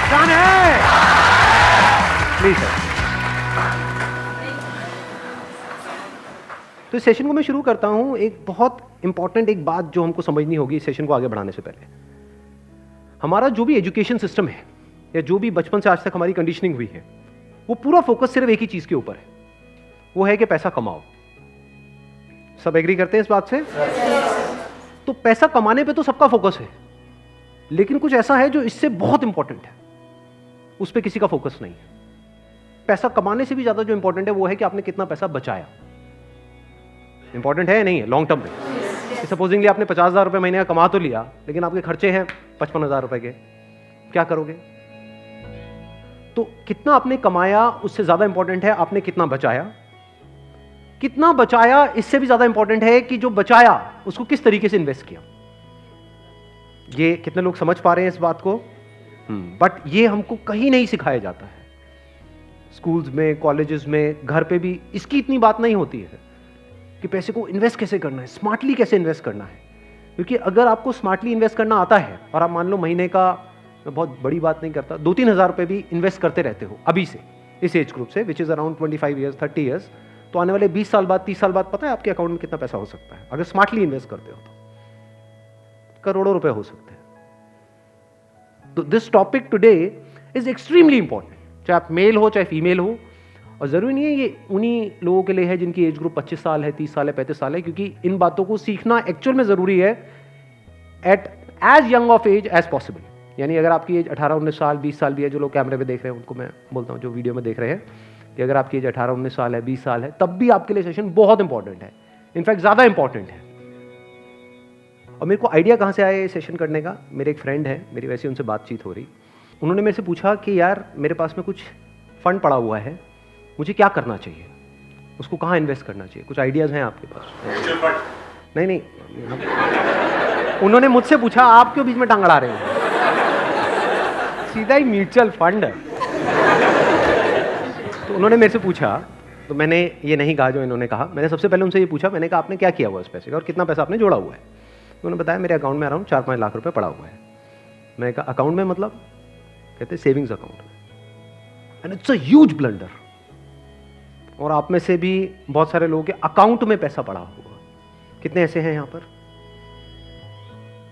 Done है। Please sir. तो इस सेशन को मैं शुरू करता हूं। एक बहुत इंपॉर्टेंट एक बात जो हमको समझनी होगी इस सेशन को आगे बढ़ाने से पहले, हमारा जो भी एजुकेशन सिस्टम है या जो भी बचपन से आज तक हमारी कंडीशनिंग हुई है, वो पूरा फोकस सिर्फ एक ही चीज के ऊपर है, वो है कि पैसा कमाओ। सब एग्री करते हैं इस बात से? तो पैसा कमाने पे तो सबका फोकस है, लेकिन कुछ ऐसा है जो इससे बहुत इंपॉर्टेंट है, उस पर किसी का फोकस नहीं है। पैसा कमाने से भी ज्यादा जो इंपॉर्टेंट है वो है कि आपने कितना पैसा बचाया। इंपॉर्टेंट है या नहीं है लॉन्ग टर्म में? सपोजिंगली आपने 50,000 रुपए महीने का कमा तो लिया, लेकिन आपके खर्चे हैं 55,000 रुपए के, क्या करोगे? तो कितना आपने कमाया उससे ज्यादा इंपॉर्टेंट है आपने कितना बचाया। कितना बचाया इससे भी ज्यादा इंपॉर्टेंट है कि जो बचाया उसको किस तरीके से इन्वेस्ट किया। ये कितने लोग समझ पा रहे हैं इस बात को? बट ये हमको कहीं नहीं सिखाया जाता है। स्कूल्स में, कॉलेजेस में, घर पे भी इसकी इतनी बात नहीं होती है कि पैसे को इन्वेस्ट कैसे करना है, स्मार्टली कैसे इन्वेस्ट करना है। क्योंकि अगर आपको स्मार्टली इन्वेस्ट करना आता है और आप मान लो महीने का, मैं बहुत बड़ी बात नहीं करता, 2-3 हज़ार रुपए भी इन्वेस्ट करते रहते हो अभी से, इस एज ग्रुप से, which is around 25 years 30 years, तो आने वाले 20 साल बाद, 30 साल बाद पता है आपके अकाउंट में कितना पैसा हो सकता है अगर स्मार्टली इन्वेस्ट करते हो तो? करोड़ों रुपए हो सकते हैं। तो this topic today is extremely important, चाहे आप मेल हो चाहे फीमेल हो। और जरूरी नहीं है ये उन्हीं लोगों के लिए है जिनकी एज ग्रुप 25 साल है, 30 साल है, 35 साल है, क्योंकि इन बातों को सीखना एक्चुअल में जरूरी है at as young of age as possible. यानी अगर आपकी एज 18-19 साल, 20 साल भी है, जो लोग कैमरे पे देख रहे हैं उनको मैं बोलता हूँ, जो वीडियो में देख रहे हैं, कि अगर आपकी एज 18-19 साल है, 20 साल है, तब भी आपके लिए सेशन बहुत इंपॉर्टेंट है, इनफैक्ट ज्यादा इंपॉर्टेंट है। और मेरे को आइडिया कहाँ से आया ये सेशन करने का? मेरे एक फ्रेंड है, मेरी वैसे उनसे बातचीत हो रही, उन्होंने मेरे से पूछा कि यार मेरे पास में कुछ फंड पड़ा हुआ है, मुझे क्या करना चाहिए, उसको कहाँ इन्वेस्ट करना चाहिए, कुछ आइडियाज हैं आपके पास? नहीं, उन्होंने मुझसे पूछा आप क्यों बीच में टांग अड़ा रहे हैं, सीधा ही म्यूचुअल फंड है। तो उन्होंने मेरे से पूछा, तो मैंने ये नहीं कहा जो इन्होंने कहा, मैंने सबसे पहले उनसे ये पूछा, मैंने कहा आपने क्या किया हुआ इस पैसे का और कितना पैसा आपने जोड़ा हुआ है? तो उन्होंने बताया मेरे अकाउंट में अराउंड 4-5 लाख रुपए पड़ा हुआ है। मैंने कहा अकाउंट में मतलब? कहते सेविंग्स अकाउंट में। And it's a huge blunder. और आप में से भी बहुत सारे लोगों के अकाउंट में पैसा पड़ा हुआ, कितने ऐसे हैं यहां पर?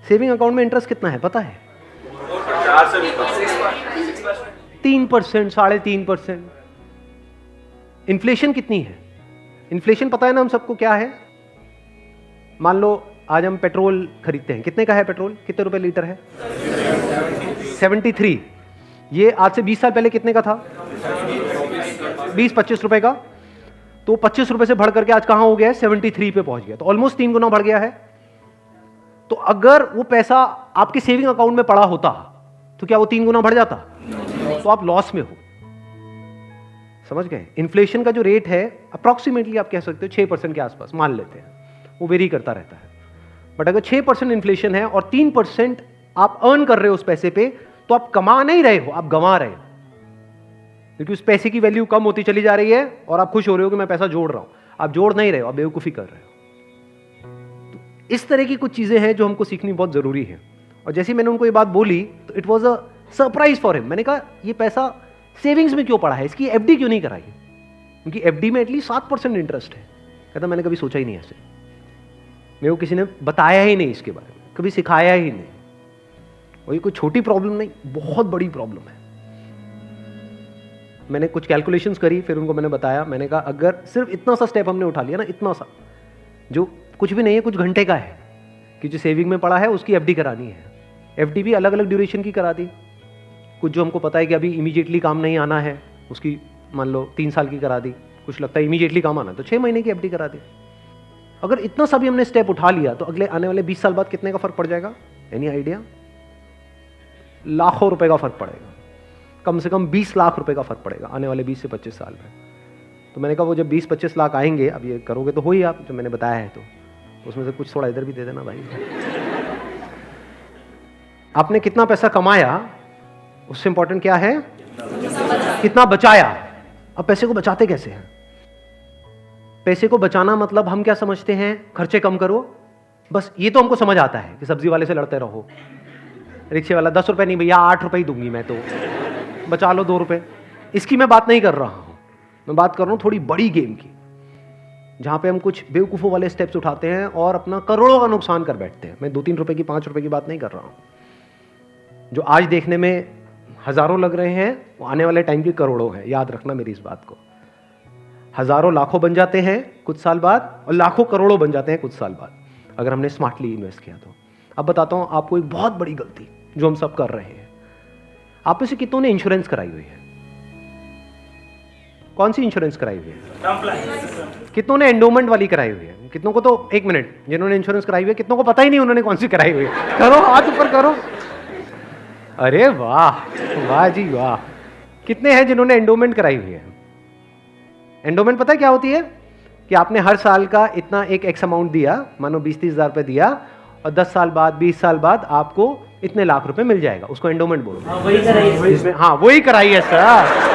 सेविंग अकाउंट में इंटरेस्ट कितना है पता है? 3%, 3.5%। इन्फ्लेशन कितनी है? इन्फ्लेशन पता है ना हम सबको क्या है? मान लो आज हम पेट्रोल खरीदते हैं, कितने का है पेट्रोल? कितने रुपए लीटर है? 73। ये आज से 20 साल पहले कितने का था? 20-25 रुपए का। तो 25 रुपए से बढ़ करके आज कहां हो गया है? 73 पे पहुंच गया, तो ऑलमोस्ट 3 गुना बढ़ गया है। तो अगर वो पैसा आपके सेविंग अकाउंट में पड़ा होता तो क्या वो 3 गुना बढ़ जाता? तो आप लॉस में हो। समझ गए? इन्फ्लेशन का जो रेट है अप्रॉक्सीमेटली आप कह सकते हो 6% के आसपास मान लेते हैं, वो वेरी करता रहता है। बट अगर 6% इन्फ्लेशन है और 3% आप अर्न कर रहे हो उस पैसे पे, तो आप कमा नहीं रहे हो, आप गंवा रहे हो, क्योंकि उस पैसे की वैल्यू कम होती चली जा रही है और आप खुश हो रहे हो कि मैं पैसा जोड़ रहा हूं। आप जोड़ नहीं रहे हो, आप बेवकूफी कर रहे हो। तो इस तरह की कुछ चीजें हैं जो हमको सीखनी बहुत जरूरी है। और जैसे मैंने उनको ये बात बोली तो it was a surprise for him. मैंने कहा ये पैसा सेविंग्स में क्यों पड़ा है, इसकी एफडी क्यों नहीं कराई? क्योंकि एफडी में एटलीस्ट 7% इंटरेस्ट है। कहता मैंने कभी सोचा ही नहीं ऐसे, मेरे को किसी ने बताया ही नहीं इसके बारे में, कभी सिखाया ही नहीं। और ये कोई छोटी प्रॉब्लम नहीं, बहुत बड़ी प्रॉब्लम है। मैंने कुछ कैलकुलेशंस करी, फिर उनको मैंने बताया, मैंने कहा अगर सिर्फ इतना सा स्टेप हमने उठा लिया ना, इतना सा जो कुछ भी नहीं है, कुछ घंटे का है, कि जो सेविंग में पड़ा है उसकी एफडी करानी है। एफडी भी अलग अलग ड्यूरेशन की करा दी। कुछ जो हमको पता है कि अभी इमीडिएटली काम नहीं आना है, उसकी मान लो 3 साल की करा दी। कुछ लगता है इमीडिएटली काम आना है तो 6 महीने की एफडी करा दी। अगर इतना सा भी हमने स्टेप उठा लिया तो अगले आने वाले 20 साल बाद कितने का फर्क पड़ जाएगा? Any idea? लाखों रुपए का फर्क पड़ेगा, कम से कम 20 लाख रुपए का फर्क पड़ेगा आने वाले 20 से 25 साल में। तो मैंने कहा वो जब 20-25 लाख आएंगे, अब ये करोगे तो हो ही आप, जो मैंने बताया है, तो उसमें से कुछ थोड़ा इधर भी दे देना भाई। आपने कितना पैसा कमाया उससे इंपॉर्टेंट क्या है? कितना बचाया। अब पैसे को बचाते कैसे हैं? पैसे को बचाना मतलब हम क्या समझते हैं? खर्चे कम करो, बस ये तो हमको समझ आता है कि सब्जी वाले से लड़ते रहो, रिक्शे वाला 10 रुपए नहीं भैया 8 रुपए ही दूंगी मैं, तो बचा लो 2 रुपए। इसकी मैं बात नहीं कर रहा हूं, मैं बात कर रहा हूं थोड़ी बड़ी गेम की, जहां पे हम कुछ बेवकूफ़ों वाले स्टेप्स उठाते हैं और अपना करोड़ों का नुकसान कर बैठते हैं। मैं 2-3 रुपए की, 5 रुपए की बात नहीं कर रहा हूं। जो आज देखने में हजारों लग रहे हैं वो आने वाले टाइम के करोड़ों हैं। याद रखना मेरी इस बात को। हजारों लाखों बन जाते हैं कुछ साल बाद और लाखों करोड़ों बन जाते हैं कुछ साल बाद, अगर हमने स्मार्टली इन्वेस्ट किया तो। अब बताता हूं आपको एक बहुत बड़ी गलती जो हम सब कर रहे हैं। आप में से कितनों ने इंश्योरेंस कराई हुई है? कौन सी इंश्योरेंस कराई हुई है? कितनों ने एंडोमेंट वाली कराई हुई है? कितनों को तो, एक मिनट, जिन्होंने इंश्योरेंस कराई हुई है कितनों को पता ही नहीं उन्होंने कौन सी कराई हुई है? करो, हाथ ऊपर करो। अरे वाह, वाह जी वाह। कितने हैं जिन्होंने एंडोमेंट कराई हुई है? एंडोमेंट पता है क्या होती है? कि आपने हर साल का इतना एक एक्स अमाउंट दिया, मानो 20-30 हज़ार रुपए दिया, और 10 साल बाद, 20 साल बाद आपको इतने लाख रुपए मिल जाएगा। उसको एंडोमेंट बोलते हैं। वही कराई इसमें, हाँ वही कराई है सर।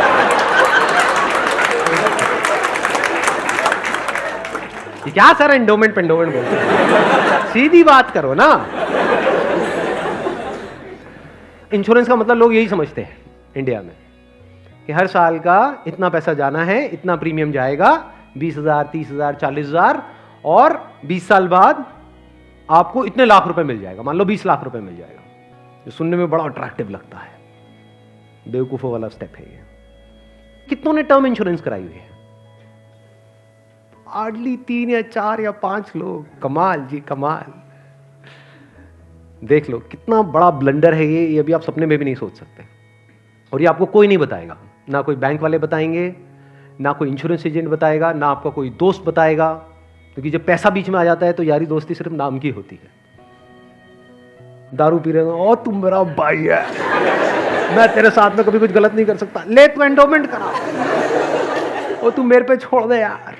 क्या सर एंडोमेंट पेंडोमेंट बोलते हैं? सीधी बात करो ना। इंश्योरेंस का मतलब लोग यही समझते हैं इंडिया में कि हर साल का इतना पैसा जाना है, इतना प्रीमियम जाएगा, 20,000, 30,000, 40,000, और 20 साल बाद आपको इतने लाख रुपए मिल जाएगा। मान लो 20 लाख रुपए मिल जाएगा, जो सुनने में बड़ा अट्रैक्टिव लगता है। बेवकूफों वाला स्टेप है ये। कितनों ने टर्म इंश्योरेंस कराई हुई है? हार्डली 3 या 4 या 5 लोग। कमाल जी कमाल। देख लो कितना बड़ा ब्लंडर है ये अभी आप सपने में भी नहीं सोच सकते। और ये आपको कोई नहीं बताएगा, ना कोई बैंक वाले बताएंगे, ना कोई इंश्योरेंस एजेंट बताएगा, ना आपका कोई दोस्त बताएगा, क्योंकि जब पैसा बीच में आ जाता है तो यारी दोस्ती सिर्फ नाम की होती है। दारू पी रहे हो, ओ तुम मेरा भाई है, मैं तेरे साथ में कभी कुछ गलत नहीं कर सकता, ले तू एंडोमेंट करा, ओ तू मेरे पे छोड़ दे यार।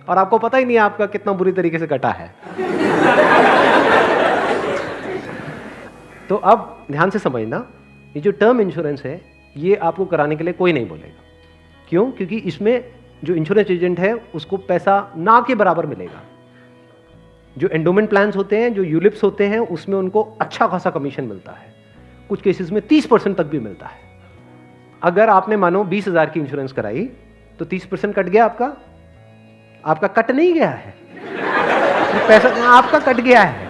और आपको पता ही नहीं आपका कितना बुरी तरीके से कटा है। तो अब ध्यान से समझना, ये जो टर्म इंश्योरेंस है ये आपको कराने के लिए कोई नहीं बोलेगा। क्यों? क्योंकि इसमें जो इंश्योरेंस एजेंट है उसको पैसा ना के बराबर मिलेगा। जो एंडोमेंट प्लान्स होते हैं, जो यूलिप्स होते हैं, उसमें उनको अच्छा खासा कमीशन मिलता है, कुछ केसेस में 30% तक भी मिलता है। अगर आपने मानो 20,000 की इंश्योरेंस कराई तो 30% कट गया आपका। आपका कट नहीं गया है, पैसा आपका कट गया है।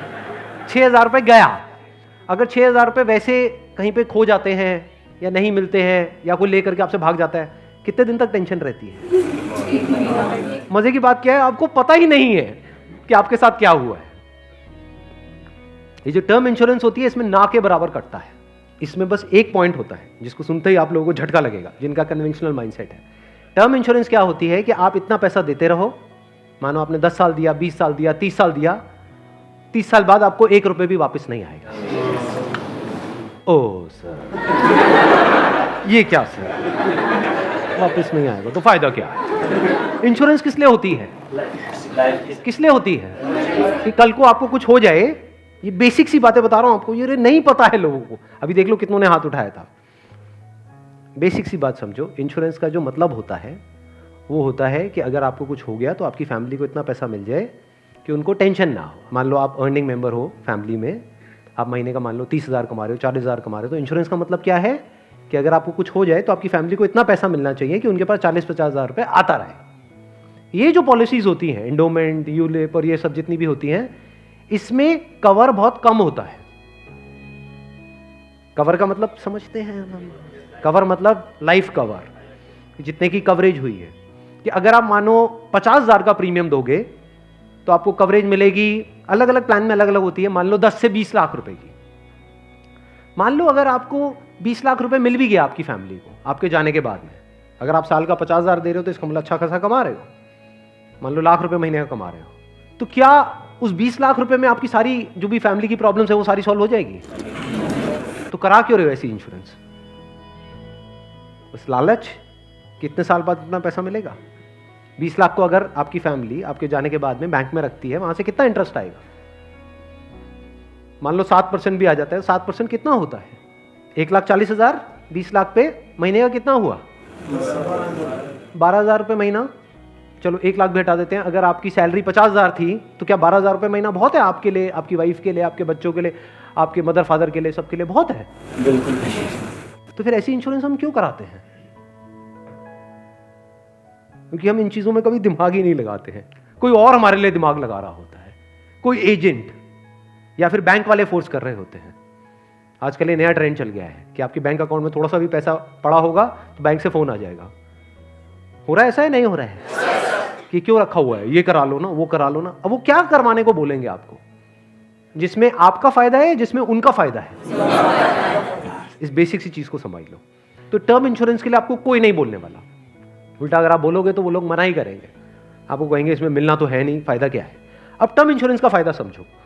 6,000 रुपए गया। अगर 6,000 रुपए वैसे कहीं पे खो जाते हैं या नहीं मिलते हैं या कोई लेकर के आपसे भाग जाता है, कितने दिन तक टेंशन रहती है? मजे की बात क्या है, आपको पता ही नहीं है कि आपके साथ क्या हुआ है। ये जो टर्म इंश्योरेंस होती है इसमें ना के बराबर कटता है। इसमें बस एक पॉइंट होता है जिसको सुनते ही आप लोगों को झटका लगेगा, जिनका कन्वेंशनल माइंडसेट है। टर्म इंश्योरेंस क्या होती है कि आप इतना पैसा देते रहो, मानो आपने 10 साल दिया, 20 साल दिया, 30 साल दिया, 30 साल बाद आपको 1 रुपए भी वापस नहीं आएगा। ओ सर, ये क्या सर, वापस नहीं आएगा तो फायदा क्या है? इंश्योरेंस किस लिए होती है? किस लिए होती है? कि कल को आपको कुछ हो जाए। ये बेसिक सी बातें बता रहा हूं आपको, ये नहीं पता है लोगों को। अभी देख लो कितनों ने हाथ उठाया था। बेसिक सी बात समझो, इंश्योरेंस का जो मतलब होता है वो होता है कि अगर आपको कुछ हो गया तो आपकी फैमिली को इतना पैसा मिल जाए कि उनको टेंशन ना हो। मान लो आप अर्निंग मेंबर हो फैमिली में, आप महीने का मान लो 30,000 कमा रहे हो, 40,000 कमा रहे हो, तो इंश्योरेंस का मतलब क्या है कि अगर आपको कुछ हो जाए तो आपकी फैमिली को इतना पैसा मिलना चाहिए कि उनके पास 40-50 हज़ार रुपये आता रहे। ये जो पॉलिसीज होती हैं, एंडोमेंट, यूलिप और ये सब जितनी भी होती हैं, इसमें कवर बहुत कम होता है। कवर का मतलब समझते हैं हम? कवर मतलब लाइफ कवर, जितने की कवरेज हुई है। कि अगर आप मानो 50,000 का प्रीमियम दोगे तो आपको कवरेज मिलेगी, अलग अलग प्लान में अलग अलग होती है, मान लो 10 से 20 लाख रुपए की। मान लो अगर आपको 20 लाख रुपए मिल भी गया आपकी फैमिली को आपके जाने के बाद में, अगर आप साल का 50,000 दे रहे हो तो इसका मतलब अच्छा खासा कमा रहे हो। मान लो लाख रुपए महीने का कमा रहे हो, तो क्या उस 20 लाख रुपए में आपकी सारी जो भी फैमिली की प्रॉब्लम्स है वो सारी सॉल्व हो जाएगी? तो करा क्यों रहे हो ऐसी इंश्योरेंस? बस लालच, कितने साल बाद इतना पैसा मिलेगा? 20 लाख को अगर आपकी फैमिली आपके जाने के बाद में बैंक में रखती है, वहां से कितना इंटरेस्ट आएगा? मान लो 7% भी आ जाता है। 7% कितना होता है? 1,40,000, 20 लाख पे महीने का कितना हुआ? 12,000 रुपये महीना। चलो 1 लाख भी हटा देते हैं। अगर आपकी सैलरी 50,000 थी तो क्या 12,000 रुपये महीना बहुत है आपके लिए, आपकी वाइफ के लिए, आपके बच्चों के लिए, आपके मदर फादर के लिए, सबके लिए बहुत है? बिल्कुल। तो फिर ऐसी इंश्योरेंस हम क्यों कराते हैं? क्योंकि हम इन चीजों में कभी दिमाग ही नहीं लगाते हैं, कोई और हमारे लिए दिमाग लगा रहा होता है, कोई एजेंट या फिर बैंक वाले फोर्स कर रहे होते हैं। आजकल ये नया ट्रेंड चल गया है कि आपके बैंक अकाउंट में थोड़ा सा भी पैसा पड़ा होगा तो बैंक से फोन आ जाएगा। हो रहा है ऐसा है? नहीं हो रहा है कि क्यों रखा हुआ है, ये करा लो ना, वो करा लो ना। अब वो क्या करवाने को बोलेंगे आपको, जिसमें आपका फायदा है, जिसमें उनका फायदा है। इस बेसिक सी चीज को समझ लो। तो टर्म इंश्योरेंस के लिए आपको कोई नहीं बोलने वाला। उल्टा अगर आप बोलोगे तो वो लोग मना ही करेंगे, आपको कहेंगे इसमें मिलना तो है नहीं, फायदा क्या है। अब टर्म इंश्योरेंस का फायदा समझो।